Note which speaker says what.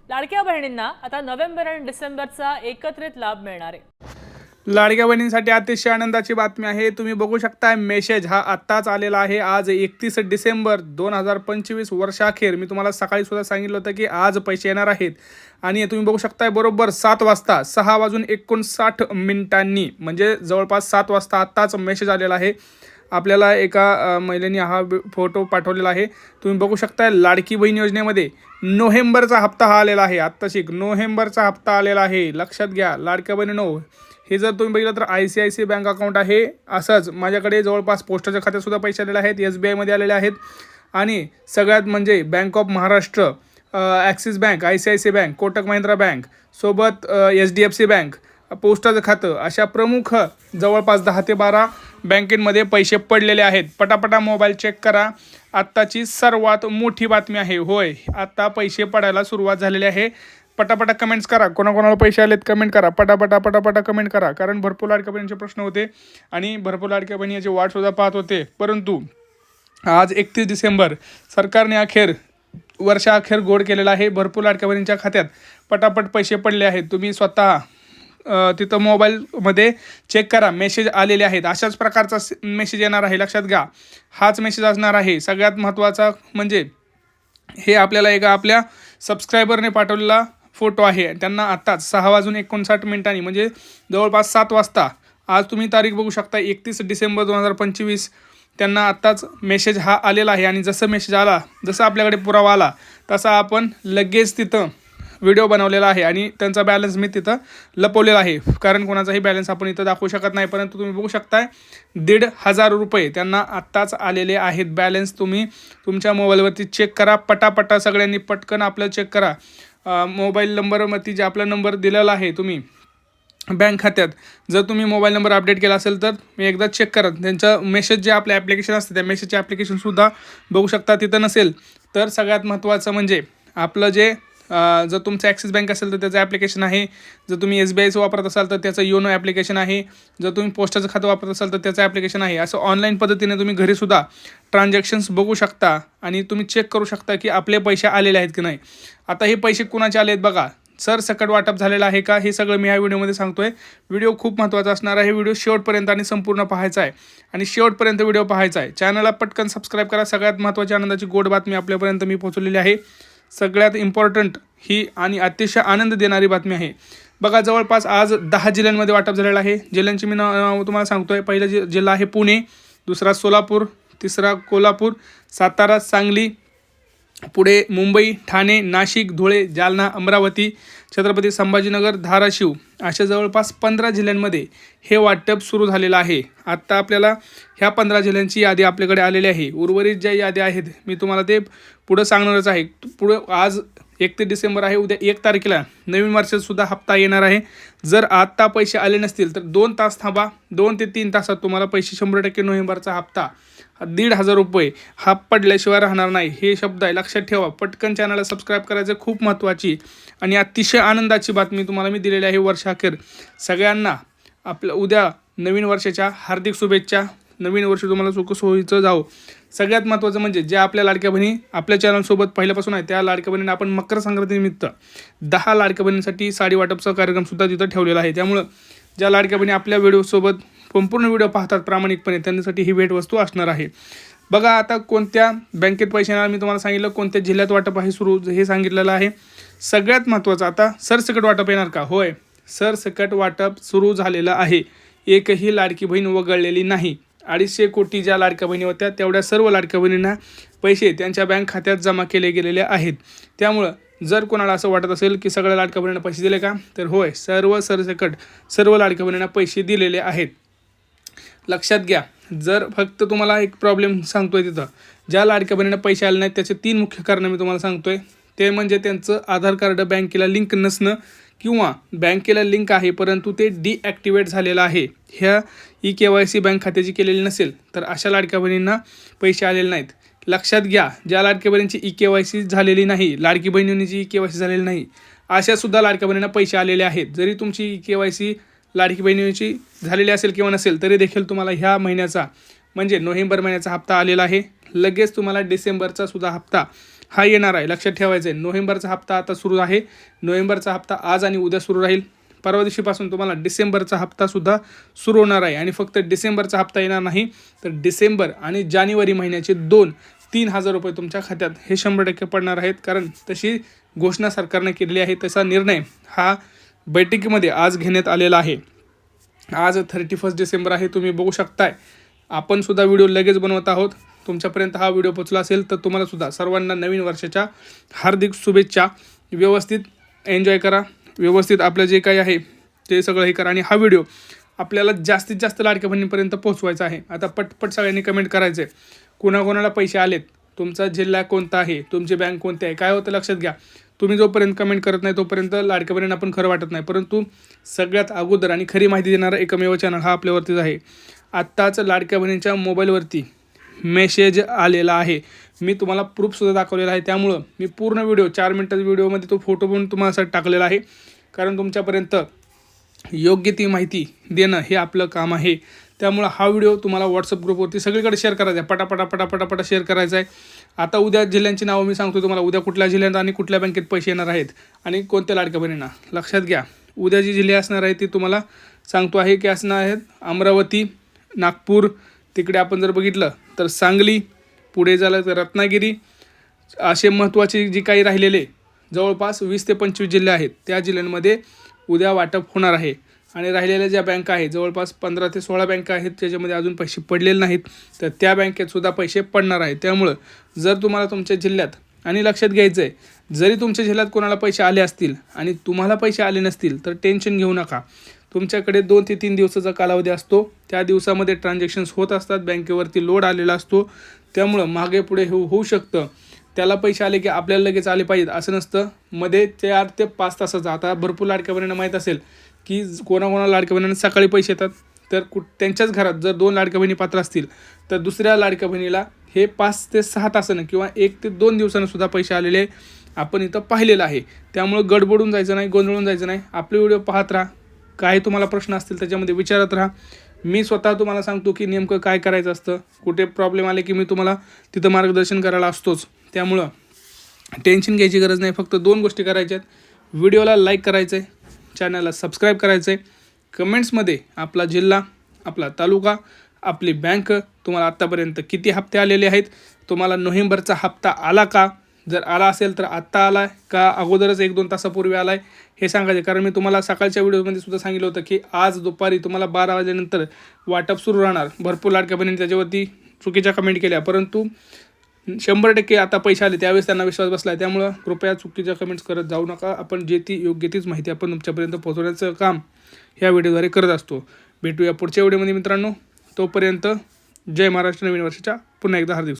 Speaker 1: लाडक्या बहिणींना आता नोव्हेंबर आणि डिसेंबरचा एकत्रित लाभ मिळणार आहे।
Speaker 2: लाडक्या बहिणींसाठी अतिशय आनंदाची बातमी आहे। तुम्ही बघू शकता मेसेज हा आत्ताच आलेला आहे। आज 31 डिसेंबर 2025 वर्षाखेर मी तुम्हाला सकाळी सुद्धा सांगितलं होतं की आज पैसे येणार आहेत आणि तुम्ही बघू शकता बरोबर 7 वाजता 6:59 म्हणजे जवळपास 7 वाजता आत्ताच मेसेज आलेला आहे। आपल्याला एका महिलेने हा फोटो पाठवलेला आहे। तुम्ही बघू शकता लाडकी बहीण योजनेमध्ये नोव्हेंबरचा हप्ता हा आलेला आहे। आत्ताशी नोव्हेंबरचा हप्ता आलेला आहे, लक्षात घ्या लाडक्या बहिणींनो। हे जर तुम्ही बघितलं तर ICICI बँक अकाउंट आहे। असंच माझ्याकडे जवळपास पोस्टाच्या खात्यातसुद्धा पैसे आलेले आहेत, SBI मध्ये आलेले आहेत आणि सगळ्यात म्हणजे bank of Maharashtra, axis bank, ICICI bank, Kotak Mahindra bank सोबत HDFC बँक, पोस्टाचं खातं अशा प्रमुख जवळपास 10 ते 12 बँकेमध्ये पैसे पडलेले आहेत। पटापटा मोबाईल चेक करा। आत्ताची सर्वात मोठी बातमी आहे। होय, आता पैसे पडायला सुरुवात झालेली आहे। पटापटा कमेंट्स करा, कोणाकोणाला पैसे आलेत कमेंट करा, पटापटा कमेंट करा। कारण भरपूर लाडक्या बहिणींचे प्रश्न होते आणि भरपूर लाडक्या बहिणी याची वाटसुद्धा पाहत होते। परंतु आज 31 डिसेंबर सरकारने वर्षाअखेर गोड केलेला आहे। भरपूर लाडक्या बहिणींच्या खात्यात पटापट पैसे पडले आहेत। तुम्ही स्वतः तिथं मोबाईलमध्ये चेक करा, मेसेज आलेले आहेत। अशाच प्रकारचा मेसेज येणार आहे, लक्षात घ्या। हाच मेसेज असणार आहे। सगळ्यात महत्त्वाचा म्हणजे हे आपल्याला आपल्या सबस्क्रायबरने पाठवलेला फोटो आहे। त्यांना आत्ताच 6:59 म्हणजे जवळपास 7 वाजता आज तुम्ही तारीख बघू शकता 31 डिसेंबर 2025 त्यांना आत्ताच मेसेज हा आलेला आहे। आणि जसं मेसेज आला, जसं आपल्याकडे पुरावा आला तसा आपण लगेच तिथं व्हिडिओ बनवलेला आहे आणि त्यांचा बॅलन्स मी तिथं लपवलेला आहे। कारण कोणाचाही बॅलन्स आपण इथं दाखवू शकत नाही। परंतु तुम्ही बघू शकताय 1,500 रुपये त्यांना आत्ताच आलेले आहेत। बॅलन्स तुम्ही तुमच्या मोबाईलवरती चेक करा। पटापटा सगळ्यांनी पटकन आपलं चेक करा। मोबाईल नंबरवरती जे आपला नंबर दिलेला आहे तुम्ही बँक खात्यात, जर तुम्ही मोबाईल नंबर अपडेट केला असेल तर मी एकदा चेक करा। त्यांचं मेसेज जे आपलं ॲप्लिकेशन असतं त्या मेसेजचे ॲप्लिकेशनसुद्धा बघू शकता। तिथं नसेल तर सगळ्यात महत्त्वाचं म्हणजे आपलं जे जर तुमचं ॲक्सिस बँक असेल तर त्याचं ॲप्लिकेशन आहे। जर तुम्ही SBIचं वापरत असाल तर त्याचं योनो ॲप्लिकेशन आहे। जर तुम्ही पोस्टाचं खातं वापरत असाल तर त्याचं ॲप्लिकेशन आहे। असं ऑनलाईन पद्धतीने तुम्ही घरीसुद्धा ट्रान्झॅक्शन्स बघू शकता आणि तुम्ही चेक करू शकता की आपले पैसे आलेले आहेत की नाही। आता हे पैसे कुणाचे आले आहेत बघा, सरसकट वाटप झालेलं आहे का, हे सगळं मी ह्या व्हिडिओमध्ये सांगतोय। व्हिडिओ खूप महत्त्वाचा असणार आहे। व्हिडिओ शेवटपर्यंत आणि संपूर्ण पाहायचा आहे आणि शेवटपर्यंत व्हिडिओ पाहायचा आहे। चॅनलला पटकन सबस्क्राईब करा। सगळ्यात महत्त्वाची आनंदाची गोड बातमी आपल्यापर्यंत मी पोहोचवलेली आहे। सगळ्यात इम्पॉर्टंट ही आणि अतिशय आनंद देणारी बातमी आहे। बघा, जवळपास आज 10 जिल्ह्यांमध्ये वाटप झालेलं आहे। जिल्ह्यांची मी नाव तुम्हाला सांगतोय। पहिला जिल्हा आहे पुणे, दुसरा सोलापूर, तिसरा कोल्हापूर, सातारा, सांगली, पुढे मुंबई, ठाणे, नाशिक, धुळे, जालना, अमरावती, छत्रपती संभाजीनगर, धाराशिव अशा जवळपास 15 जिल्ह्यांमध्ये हे वाटप सुरू झालेलं आहे। आत्ता आपल्याला ह्या 15 जिल्ह्यांची यादी आपल्याकडे आलेली आहे। उर्वरित ज्या याद्या आहेत मी तुम्हाला ते पुढं सांगणारच आहे। पुढं आज 31 डिसेंबर आहे, उद्या 1 तारखेला नवीन वर्षातसुद्धा हप्ता येणार आहे। जर आत्ता पैसे आले नसतील तर 2 तास थांबा, 2 ते 3 तासात तुम्हाला पैसे 100% नोव्हेंबरचा हप्ता 1,500 रुपये हा पडल्याशिवाय राहणार नाही। हे शब्द आहे, लक्षात ठेवा। पटकन चॅनलला सबस्क्राईब करायचं, खूप महत्त्वाची आणि अतिशय आनंदाची बातमी तुम्हाला मी दिलेली आहे। वर्षाखेर सगळ्यांना आपलं उद्या नवीन वर्षाच्या हार्दिक शुभेच्छा। नवीन वर्ष तुम्हाला सुखसोयीचं जावो। सगळ्यात महत्त्वाचं म्हणजे ज्या आपल्या लाडक्या बहिणी आपल्या चॅनलसोबत पहिल्यापासून आहे त्या लाडक्या बहिणींना आपण मकर संक्रांतीनिमित्त 10 लाडक्या बहिणींसाठी साडी वाटपचा कार्यक्रमसुद्धा तिथं ठेवलेला आहे। त्यामुळं ज्या लाडक्या बहिणी आपल्या व्हिडिओसोबत संपूर्ण व्हिडिओ पाहतात प्रामाणिकपणे त्यांच्यासाठी ही भेटवस्तू असणार आहे। बघा, आता कोणत्या बँकेत पैसे येणार मी तुम्हाला सांगितलं, कोणत्या जिल्ह्यात वाटप आहे सुरू हे सांगितलेलं आहे। सगळ्यात महत्त्वाचं आता सरसकट वाटप येणार का? होय, सरसकट वाटप सुरू झालेलं आहे। एकही लाडकी बहीण वगळलेली नाही। 250 कोटी ज्या लाडक्या बहिणी होत्या तेवढ्या सर्व लाडक्या बहिणींना पैसे त्यांच्या बँक खात्यात जमा केले गेलेले आहेत। त्यामुळं जर कोणाला असं वाटत असेल की सगळ्या लाडक्या बहिणींना पैसे दिले का, तर होय, सरसकट सर्व लाडक्या बहिणींना पैसे दिलेले आहेत। लक्षात घ्या। जर फक्त तुम्हाला एक प्रॉब्लेम सांगतोय तिथं ज्या लाडक्या बहिणींना पैसे आले नाहीत त्याचे 3 मुख्य कारणं मी तुम्हाला सांगतोय। ते म्हणजे त्यांचं आधार कार्ड बँकेला लिंक नसणं किंवा बँकेला लिंक आहे परंतु ते डिॲक्टिवेट झालेलं आहे। ह्या KYC बँक खात्याची केलेली नसेल तर अशा लाडक्या बहिणींना पैसे आलेले नाहीत। लक्षात घ्या, ज्या लाडक्या बहिणींची KYC झालेली नाही, लाडकी बहिणींची KYC झालेली नाही, अशासुद्धा लाडक्या बहिणींना पैसे आलेले आहेत। जरी तुमची KYC लाडकी बहिणीची झालेली असेल किंवा नसेल तरी देखील तुम्हाला ह्या महिन्याचा म्हणजे नोव्हेंबर महिन्याचा हप्ता आलेला आहे। लगेच तुम्हाला डिसेंबरचा सुद्धा हप्ता हा येणार आहे. लक्षात ठेवायचं आहे. नोव्हेंबरचा हप्ता आता सुरू आहे. नोव्हेंबरचा हप्ता आज आणि उद्या सुरू राहील. परवा दिवशीपासून तुम्हाला डिसेंबरचा हप्तासुद्धा सुरू होणार आहे. आणि फक्त डिसेंबरचा हप्ता येणार नाही, तर डिसेंबर आणि जानेवारी महिन्याचे 2-3 हजार रुपये तुमच्या खात्यात हे 100% पडणार आहेत. कारण तशी घोषणा सरकारने केलेली आहे. तसा निर्णय हा बैठकीमध्ये आज घेण्यात आलेला आहे. आज 31 डिसेंबर आहे. तुम्ही बघू शकताय. आपण सुद्धा व्हिडिओ लगेच बनवत आहोत. तुमच्यापर्यंत हा व्हिडिओ पोचला असेल तर तुम्हाला सुद्धा सर्वांना नवीन वर्षाच्या हार्दिक शुभेच्छा. व्यवस्थित एन्जॉय करा. व्यवस्थित आपलं जे काही आहे ते सगळं हे करा. आणि हा व्हिडिओ आपल्याला जास्तीत जास्त लाडक्या बहिणीपर्यंत पोहोचवायचा आहे. आता पटपट सगळ्यांनी कमेंट करायचं आहे. कोणाकोणाला पैसे आलेत, तुमचा जिल्हा कोणता आहे, तुमची बँक कोणती आहे. काय होतं लक्षात घ्या, तुम्ही जोपर्यंत कमेंट करत नाही तोपर्यंत लाडक्या बहिणींना पण खरं वाटत नाही. परंतु सगळ्यात अगोदर आणि खरी माहिती देणारा एकमेव चॅनल हा आपल्यावरतीच आहे. आत्ताच लाडक्या बहिणींच्या मोबाईलवरती मेसेज आलेला आहे. मी तुम्हाला प्रूफसुद्धा दाखवलेला आहे. त्यामुळं मी पूर्ण व्हिडिओ 4 मिनिटाच्या व्हिडिओमध्ये तो फोटो पण तुम्हाला टाकलेला आहे. कारण तुमच्यापर्यंत योग्य ती माहिती देणं हे आपलं काम आहे. त्यामुळं हा व्हिडिओ तुम्हाला व्हॉट्सअप ग्रुपवरती सगळीकडे शेअर करायचा आहे. पटापटा शेअर करायचा आहे. आता उद्या जिल्ह्यांची नावं मी सांगतो तुम्हाला. उद्या कुठल्या जिल्ह्यात आणि कुठल्या बँकेत पैसे येणार आहेत आणि कोणत्या लाडक्या बहिणींना. लक्षात घ्या, उद्या जी जिल्हे असणार आहेत ती तुम्हाला सांगतो आहे की असणार आहेत अमरावती, नागपूर, तिकडे आपण जर बघितलं तर सांगली, पुढे झालं तर रत्नागिरी. असे महत्त्वाचे जी काही राहिलेले जवळपास 20 ते 25 जिल्हे आहेत त्या जिल्ह्यांमध्ये उद्या वाटप होणार आहे. आणि राहिलेल्या ज्या बँका आहेत जवळपास 15 ते 16 बँका आहेत ज्याच्यामध्ये अजून पैसे पडलेले नाहीत, तर त्या बँकेतसुद्धा पैसे पडणार आहेत. त्यामुळं जर तुम्हाला तुमच्या जिल्ह्यात, आणि लक्षात घ्यायचं आहे, जरी तुमच्या जिल्ह्यात कोणाला पैसे आले असतील आणि तुम्हाला पैसे आले नसतील तर टेन्शन घेऊ नका. तुमच्याकडे 2 ते 3 दिवसाचा कालावधी असतो. त्या दिवसामध्ये ट्रान्झॅक्शन्स होत असतात. बँकेवरती लोड आलेला असतो. त्यामुळं मागे पुढे होऊ शकतं. त्याला पैसे आले की आपल्याला लगेच आले पाहिजेत असं नसतं. मध्ये 4 ते 5 तासाचा. आता भरपूर लाडक्या बहिणींना माहीत असेल की कोणाकोणाला लाडक्या बहिणींना सकाळी पैसे येतात, तर त्यांच्याच घरात जर 2 लाडक्या बहिणी पात्र असतील तर दुसऱ्या लाडक्या बहिणीला हे 5 ते 6 तासानं किंवा 1 ते 2 दिवसानं सुद्धा पैसे आलेले आपण इथं पाहिलेलं आहे. त्यामुळं गडबडून जायचं नाही, गोंधळून जायचं नाही. आपले व्हिडिओ पाहत राहा. काही तुम्हाला प्रश्न असतील त्याच्यामध्ये विचारत राहा. मी स्वतः तुम्हाला सांगतो की नेमकं काय करायचं असतं. कुठे प्रॉब्लेम आले की मी तुम्हाला तिथं मार्गदर्शन करायला असतोच. त्यामुळं टेन्शन घ्यायची गरज नाही. फक्त 2 गोष्टी करायच्या आहेत. व्हिडिओला लाईक करायचं आहे, चॅनलला सबस्क्राईब करायचं आहे. कमेंट्समध्ये आपला जिल्हा, आपला तालुका, आपली बँक, तुम्हाला आत्तापर्यंत किती हप्ते आलेले आहेत, तुम्हाला नोव्हेंबरचा हप्ता आला का, जर आला असेल तर आत्ता आला आहे का अगोदरच 1-2 तासापूर्वी आला आहे हे सांगायचे. कारण मी तुम्हाला सकाळच्या व्हिडिओमध्ये सुद्धा सांगितलं होतं की आज दुपारी तुम्हाला 12 वाजल्यानंतर वाटप सुरू राहणार. भरपूर लाडक्या बहिणींनी त्याच्यावरती चुकीच्या कमेंट केल्या, परंतु 100% आता पैसे आले त्यावेळेस त्यांना विश्वास बसला आहे. त्यामुळं कृपया चुकीच्या कमेंट्स करत जाऊ नका. आपण जे ती योग्य तीच माहिती आपण तुमच्यापर्यंत पोहोचवण्याचं काम ह्या व्हिडिओद्वारे करत असतो. भेटूया पुढच्या व्हिडिओमध्ये मित्रांनो. तोपर्यंत जय महाराष्ट्र. नवीन वर्षाच्या पुन्हा एकदा हार्दिक